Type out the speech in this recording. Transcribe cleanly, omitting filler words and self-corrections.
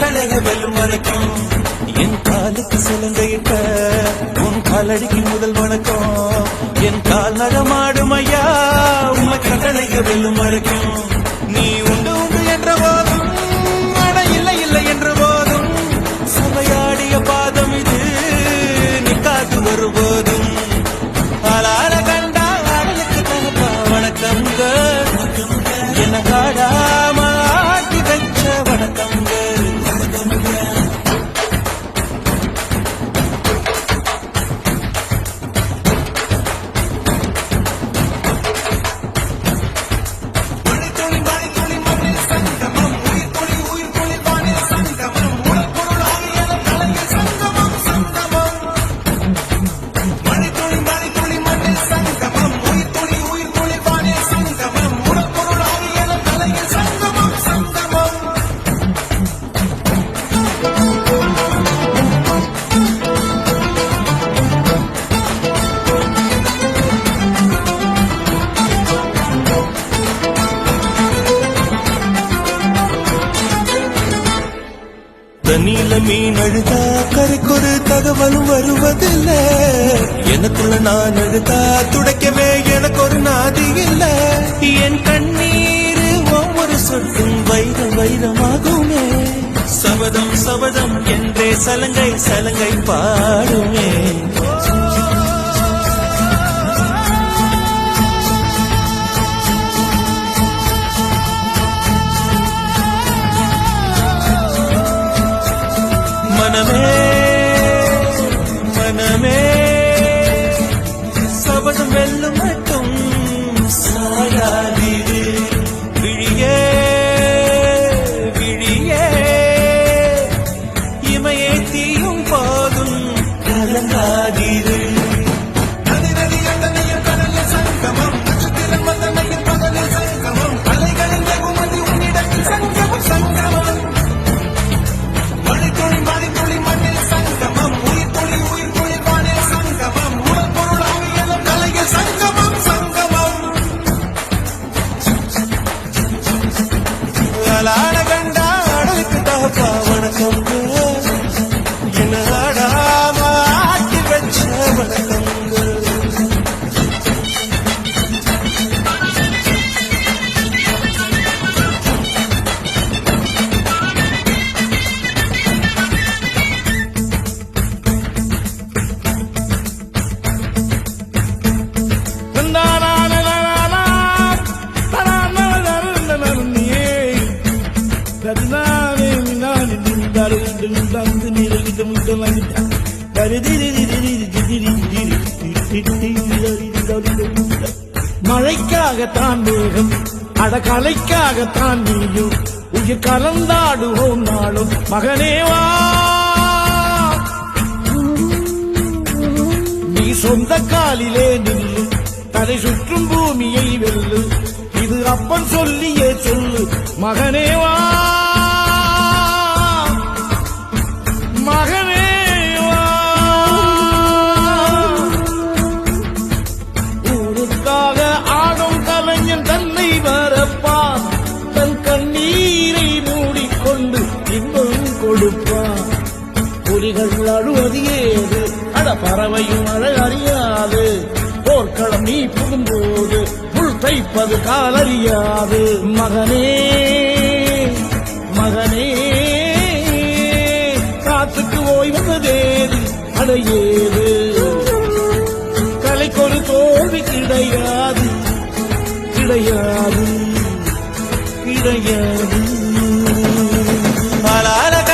கட்டளைய வெல்லும் வரைக்கும் என் காலுக்கு சிலங்கையிட்ட உன் காலடிக்கு முதல் வணக்கம் என் கால் நடமாடும் ஐயா உன் கட்டளைய வெல்லும் வரைக்கும் நீ உண்டு உண்டு என்ற போதும் அட இல்லை இல்லை என்ற போதும் சபையாடிய பாதம் இது நீ காத்து வரும்போதும் ஆளால கண்டா ஆடலுக்கு தகப்பா வணக்கங்க என்ன காடாம ஆட்டி வச்ச வணக்கங்க தண்ணியில மீன் அழுதா கரைக்கொரு தகவலும் வருவதில்லை எனக்குள்ள நான் அழுதா துடைக்கவே எனக்கு ஒரு நாதி இல்லை என் கண்ணீர் ஒவ்வொரு சொட்டும் வைரம் வைரமாகுமே சபதம் சபதம் என்றே சலங்கை சலங்கை பாடுமே மனமே மனமே சபதம் வெல்லும் மட்டும் சாயாதீரு விழியே விழியே இமையே தீயும் போதும் கலங்காதீரு ஆளான கண்டா அடலுக்கு தகப்பா வணக்கம் என்ன ஆடாம ஆட்டி வச்ச வணக்கங்கள் மழைக்காகத்தான் மேகம் அடகலைக்காகத்தான் நீயும் உயிர் கலந்தாடுவோம் நாளும் மகனேவா நீ சொந்த காலிலே நில்லு தலை சுற்றும் பூமியை வெல்லு இது அப்பன் சொல்லியே சொல்லு மகனேவா மகனேவா ஊருக்காக ஆடும் கலைஞன் தன்னை வரப்பான் தன் கண்ணீரை மூடிக்கொண்டு இன்பம் கொடுப்பான் புலிகள் அழுவது ஏது அட பறவையும் அழ அறியாது போர்க்களம் நீ புகும்போது புல் தைப்பது காலறியாது மகனே மகனே காத்துக்கு ஓய்வதேது அடையே